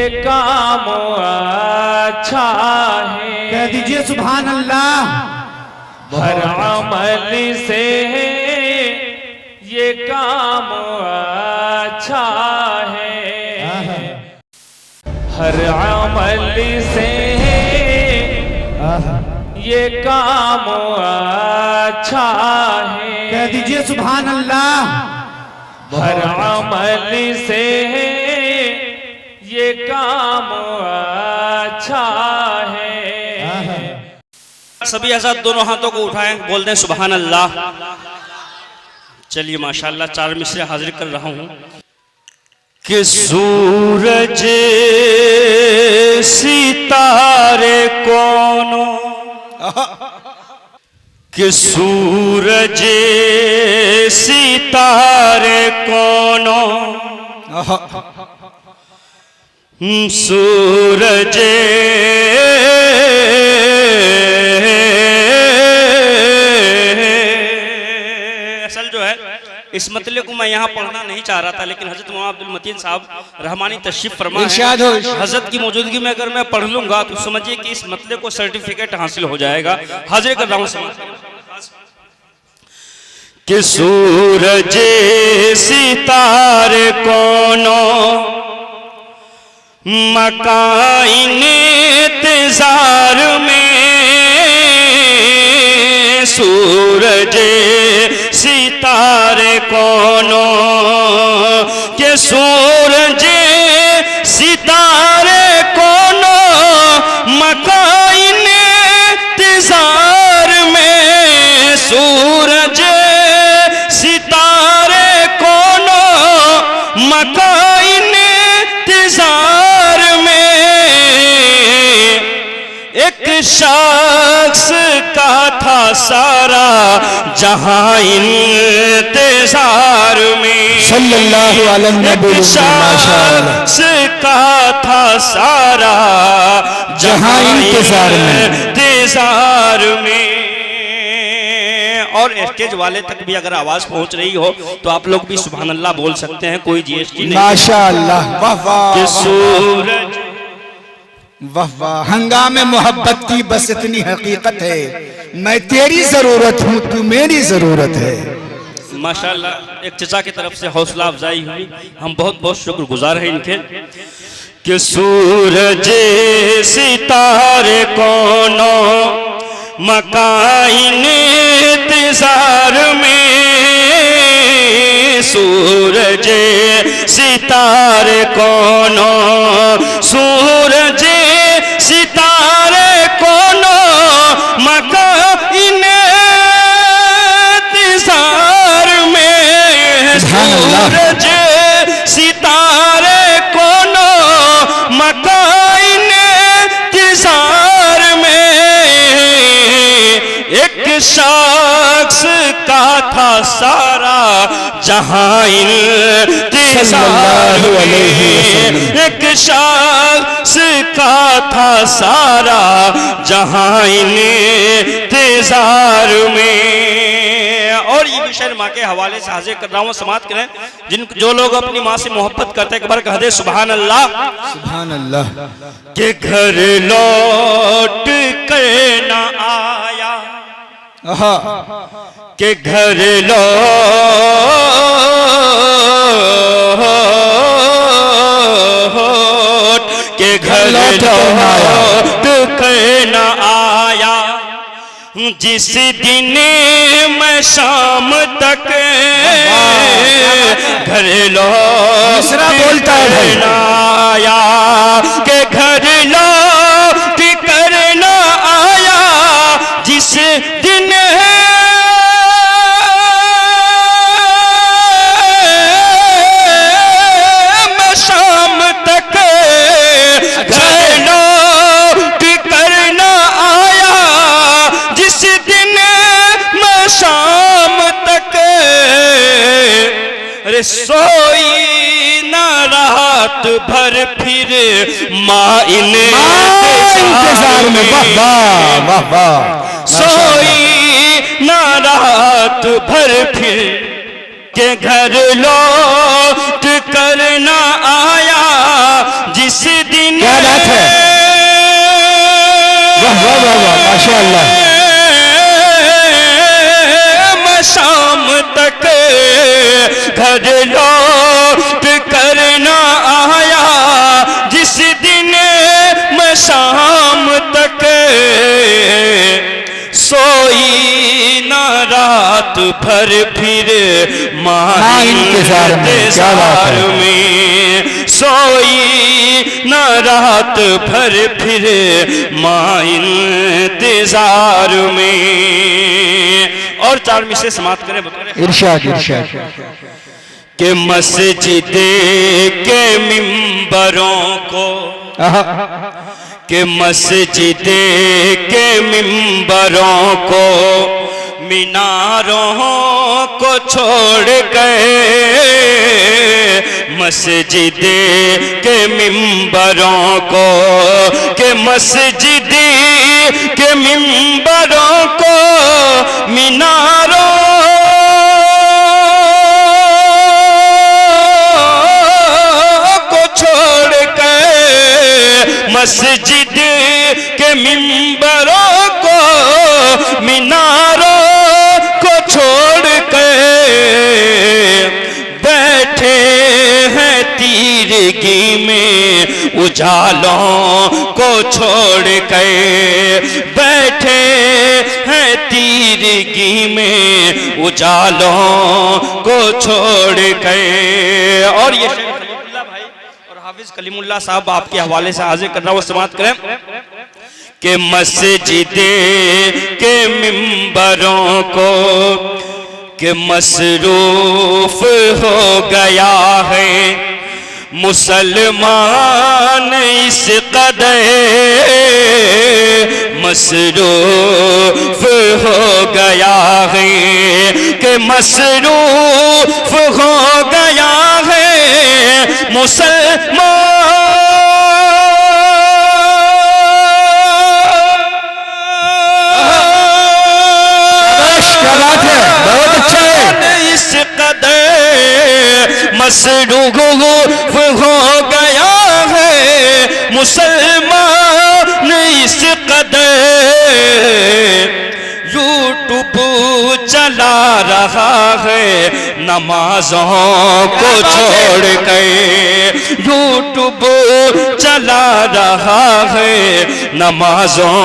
ये काम अच्छा है। कह दीजिए सुभान अल्लाह। हर अमल से ये काम अच्छा है। हर अमल से ये काम अच्छा है। कह दीजिए सुभान अल्लाह। हर अमल से ये काम अच्छा है। सभी हज़रत दोनों हाथों को उठाएं, बोल दें सुभान अल्लाह। चलिए माशाअल्लाह, 4 मिसरे हाजिर कर रहा हूं कि सूरज सितारे कौन, कि सूरज सितारे कौन, सूरज असल जो है इस मतले को मैं यहाँ पढ़ना नहीं चाह रहा था, लेकिन हजरत मौलाना अब्दुल मतीन साहब रहमानी तशरीफ फरमा है। हजरत की मौजूदगी में अगर मैं पढ़ लूंगा तो समझिए कि इस मतले को सर्टिफिकेट हासिल हो जाएगा। हाजिर कर रहा हूँ कि सूरज सितारे कौनो मकाइन इंतजार में, सूरज सितारे कौनो के सूरज सितारे कौनो मकाइन इंतजार में, सूरज सितारे कौनो मकाइन इंतजार में, एक शख्स का था सारा जहां इंतजार में, सल्लल्लाहु अलैहि एक शख्स का था सारा जहां इंतजार में। और स्टेज वाले तक भी अगर आवाज पहुंच रही हो तो आप लोग भी सुभान अल्लाह बोल सकते हैं, कोई जीएसटी नहीं। माशाअल्लाह, वाह वाह। सूरज वाह वाह। हंगामे मोहब्बत की बस इतनी हकीकत है, मैं तेरी जरूरत हूँ, तू मेरी जरूरत है। माशाअल्लाह, एक चचा की तरफ से हौसला अफजाई हुई, हम बहुत बहुत शुक्रगुजार हैं इनके। कि सूरज सितारे कौनो मकाइन इंतजार में, सूरज सितारे कौनो, सूरज सितारे कौनो मकाइन इंतजार में, सूरज सितारे कौनो मकाइन इंतजार में, एक शख्स का था सारा जहां इंतजार में, एक शख्स का था सारा जहां इंतजार में। और ये भी शेर माँ के हवाले से हाजिर कर रहा हूँ, समाप्त करें। जो लोग अपनी माँ से मोहब्बत करते हैं, एक बार कह दे सुभान अल्लाह। सुभान अल्लाह। के घर लौट कर न आया, के घर लौट के घर लौट कर न आया, जिस दिन मैं शाम तक घर लौट बोलता है न आया, के घर लौट कर न आया, जिस दिन मैं शाम तक घर लौट कर न आया, जिस दिन मैं शाम तक अरे सोई न रात भर फिर माँ इंतजार में, वाह वाह वाह, सोई न रात भर फिर के घर लौट कर न आया, जिस दिन माशाअल्लाह। मैं शाम तक घर लौट कर न आया, जिस दिन मैं शाम तक सोई न रात भर फिर माँ इंतजार में सोई न रात भर फिर माँ इंतजार में। और 4 मिसरे समाप्त करें बतौर इरशाद इरशाद। के मस्जिद के मिंबरों को के मस्जिद के मिंबरों को मीनारों को छोड़ गए, मस्जिद के मिंबरों को के मस्जिद के मिंबरों को मीनारों को छोड़ के मस्जिद के मिंबरों को मीनारों को छोड़ के बैठे हैं तीरगी में उजालों को छोड़ के बैठे हैं तीरगी में उजालों को छोड़ के। और ये भाई और हाफिज कलीमुल्लाह साहब आपके हवाले से हाजिर कर रहा हूं, समाप्त करें कि मस्जिद के मिंबरों को कि मसरूफ हो गया है मुसलमान इस कदर, मसरूफ हो गया है कि मसरूफ हो गया है मुसलमान इस कदर मसरूफ हो गया है मुसलमान इस कदर, यूट्यूब चला रहा है नमाजों को छोड़ के, यूट्यूब चला रहा है नमाजों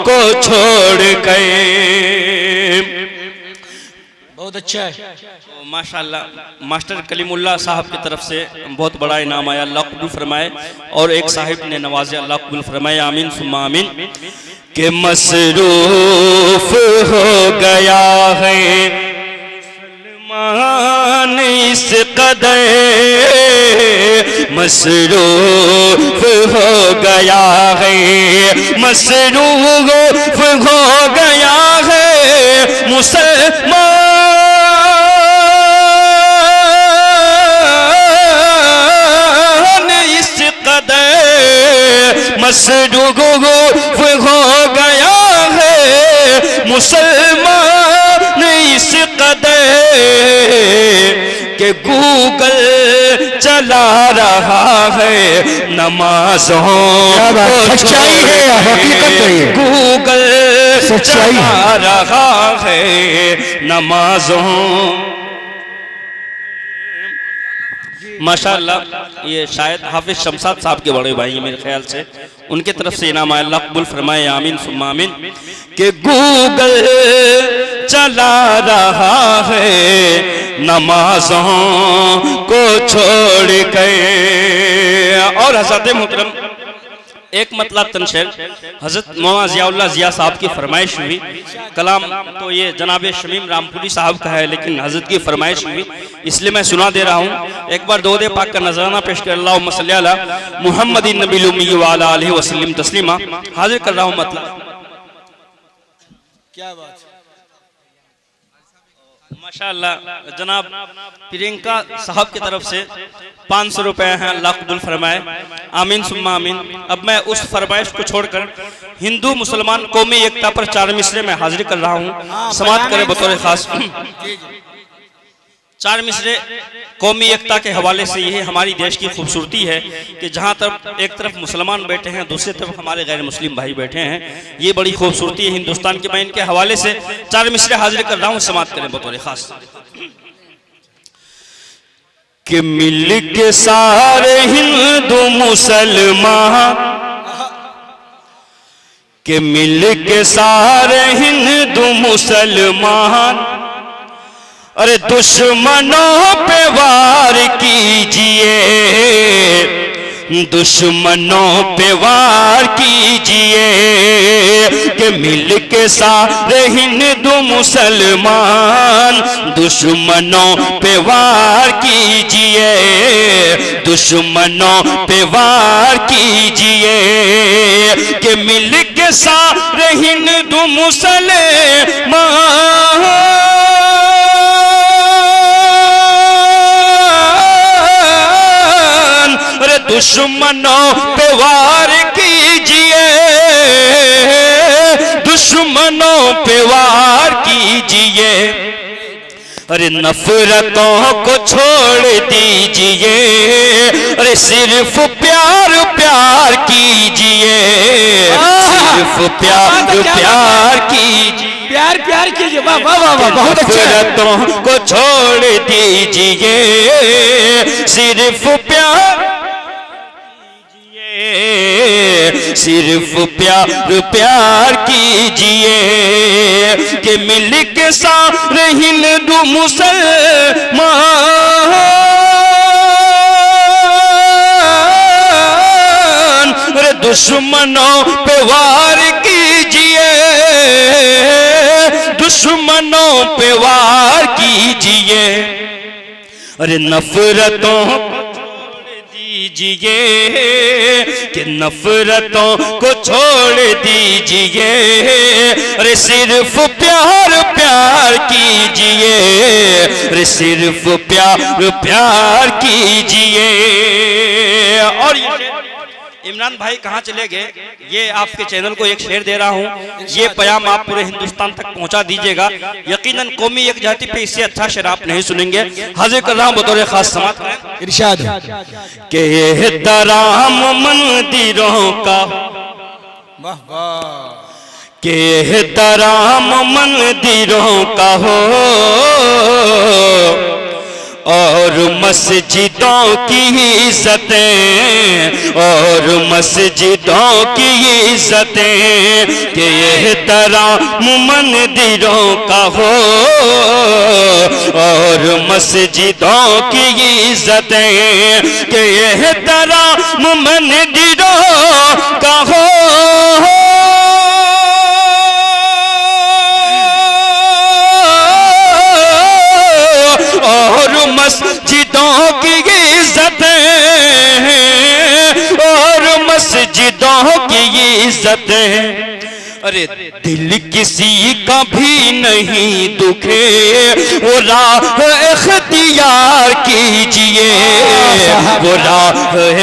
को छोड़ के। बहुत अच्छा है। तो माशाअल्लाह मास्टर कलीमुल्लाह साहब की तरफ से बहुत बड़ा इनाम आया, अल्लाह कबूल फरमाए। और एक साहिब ने नवाजे, अल्लाह कबूल फरमाए, आमीन सुम्मा आमीन। के मसरूफ हो गया है मुसलमान इस कदर, मसरूफ हो गया है मसरूफ हो गया है मुसलमान इस कदर, मसरूफ हो गया है मुसलमान इस कदर के गूगल चला रहा है नमाजों को सच्चाई है, हकीकत है ये। गूगल सच्चाई चला रहा है नमाजों। माशाअल्लाह ये शायद हाफिज शमशाद साहब के बड़े भाई हैं मेरे ख्याल से, उनके तरफ से इनाम आया, अल्लाह कबूल फरमाए, आमीन सुम्मा आमीन। कि गूगल चला रहा है नमाजों को छोड़ के। और हज़रत मोहतरम एक मतलब तनशेर हज़रत मौलाना ज़ियाउल्लाह ज़िया साहब की फरमाइश हुई, कलाम तो ये जनाब शमीम रामपुरी साहब का है लेकिन हज़रत की फरमाइश हुई इसलिए मैं सुना दे रहा हूँ। एक बार दरूद पाक का नजराना पेश कर, अल्लाहुम्मा सल्ली अला मुहम्मदिन नबील उम्मी व अला आलिहि वसल्लम तस्लीमा। हाजिर कर रहा हूँ मतलब। क्या बात है। माशाअल्लाह जनाब प्रियंका साहब की तरफ से 500 रुपए हैं, अल्लाह कबूल फरमाए, आमीन सुम्मा आमीन। अब मैं उस फरमाइश को छोड़कर हिंदू मुसलमान कौमी एकता पर 4 मिसरे में हाजिर कर रहा हूँ, समाप्त करें बतौर खास। चार मिसरे कौमी एकता के हवाले से यही हमारी देश की खूबसूरती है कि जहाँ तरफ एक तरफ मुसलमान बैठे हैं, दूसरी तरफ हमारे गैर मुस्लिम भाई बैठे हैं। ये बड़ी खूबसूरती है हिंदुस्तान की। मैं इनके हवाले से चार मिसरे हाजिर कर रहा हूँ, समाप्त करें बतौर खास। कि मिल के सारे हिंदू मुसलमान, कि मिल के सारे हिंदू मुसलमान, अरे दुश्मनों पे वार कीजिए, दुश्मनों पे वार कीजिए। कि मिल के सारे हिंदू मुसलमान दुश्मनों पे वार कीजिए, दुश्मनों पे वार कीजिए। कि मिल के सारे हिंदू मुसलमान दुश्मनों पे वार कीजिए, दुश्मनों पे वार कीजिए। अरे नफरतों को छोड़ दीजिए, अरे सिर्फ प्यार प्यार कीजिए, सिर्फ प्यार प्यार कीजिए, प्यार प्यार कीजिए। वाह वाह वाह वाह, बहुत अच्छा। नफरतों को छोड़ दीजिए, सिर्फ प्यार, सिर्फ प्यार प्यार कीजिए। कि मिल के सारे हिंदू मुसलमान दुश्मनों पे वार कीजिए, दुश्मनों पे वार कीजिए। अरे नफरतों दीजिए, कि नफरतों को छोड़ दीजिए, अरे सिर्फ प्यार प्यार कीजिए, अरे सिर्फ प्यार प्यार कीजिए। और इमरान भाई कहाँ चले गए? ये आपके चैनल को एक शेयर दे रहा हूँ, ये पैगाम आप पूरे हिंदुस्तान तक पहुँचा दीजिएगा। यकीनन कौमी एक जाति पे इससे अच्छा शेर आप नहीं सुनेंगे। हाजिर कर रहा हूँ बतौर खास समात। इरशाद के एहतराम मंदिरों का, वाह वाह, के एहतराम मंदिरों का हो और मस्जिदों की इज्जतें, और मस्जिदों की इज्जतें। कि एहतराम मंदिरों का हो और मस्जिदों की इज्जतें। कि एहतराम मंदिरों का हो और मस्जिदों की इज्जतें, और मस्जिदों की इज्जतें। अरे दिल किसी का भी नहीं दुखे, वो राह इख्तियार कीजिए, वो राह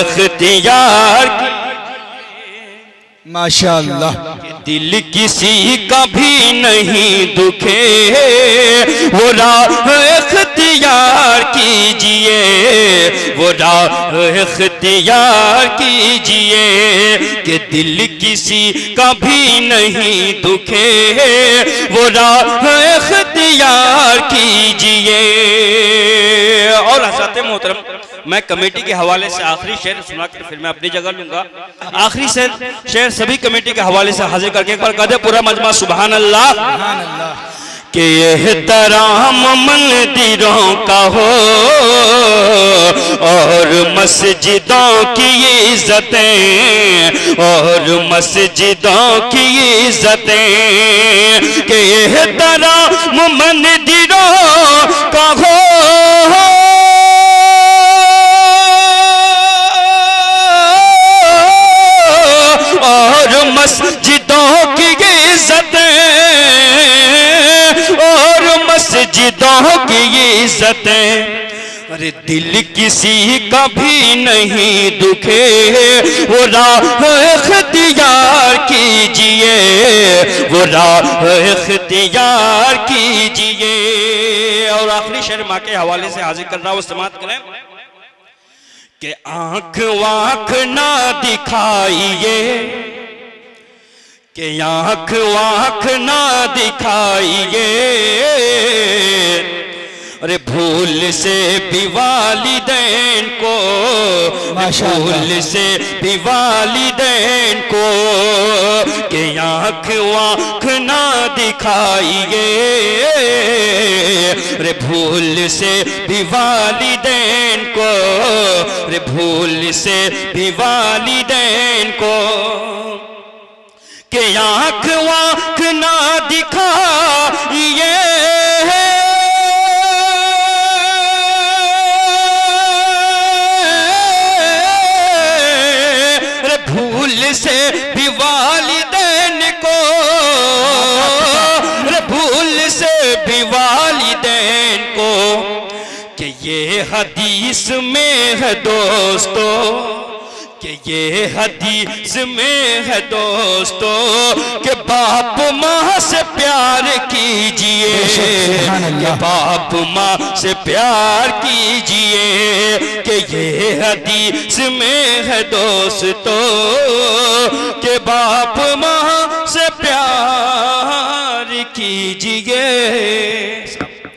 इख्तियार माशाअल्लाह। दिल किसी का भी नहीं दुखे, वो राह इख्तियार कीजिए, वो राह इख्तियार कीजिए। कि दिल किसी का भी नहीं दुखे, वो राह इख्तियार कीजिए। और हज़रत मोहतरम, मैं कमेटी के हवाले से आखिरी शेर सुनाकर फिर मैं अपनी जगह लूंगा। आखिरी शेर सभी कमेटी के हवाले से हाजिर करके एक बार कह दे पूरा मजमा सुभान अल्लाह। कि एहतराम मंदिरों का हो और मस्जिदों की इज्जतें, और मस्जिदों की इज्जतें। कि एहतराम मंदिरों का हो और मस्जिदों की इज्जतें, और मस्जिदों की इज्जतें। अरे दिल किसी का भी नहीं दुखे, वो राह इख्तियार कीजिए, वो राह इख्तियार कीजिए। और आखिरी शेर माँ के हवाले से हाजिर कर रहा हूँ, समाप्त करें कि आंख वाख ना दिखाइए, कि आंख वाख ना दिखाइए, अरे भूल से भी वालिदैन को, भूल से भी वालिदैन को, कि आंख वाख ना दिखाइए, अरे भूल से भी वालिदैन को, अरे भूल से भी वालिदैन को, कि आंख वाख ना दिखाइए, भूल से भी वालिदैन को, भूल से भी वालिदैन को, कि ये हदीस में है दोस्तों, कि ये हदीस में है दोस्तों, कि बाप माँ से प्यार कीजिए, कि बाप माँ से प्यार कीजिए, कि ये हदीस में है दोस्तों, कि बाप माँ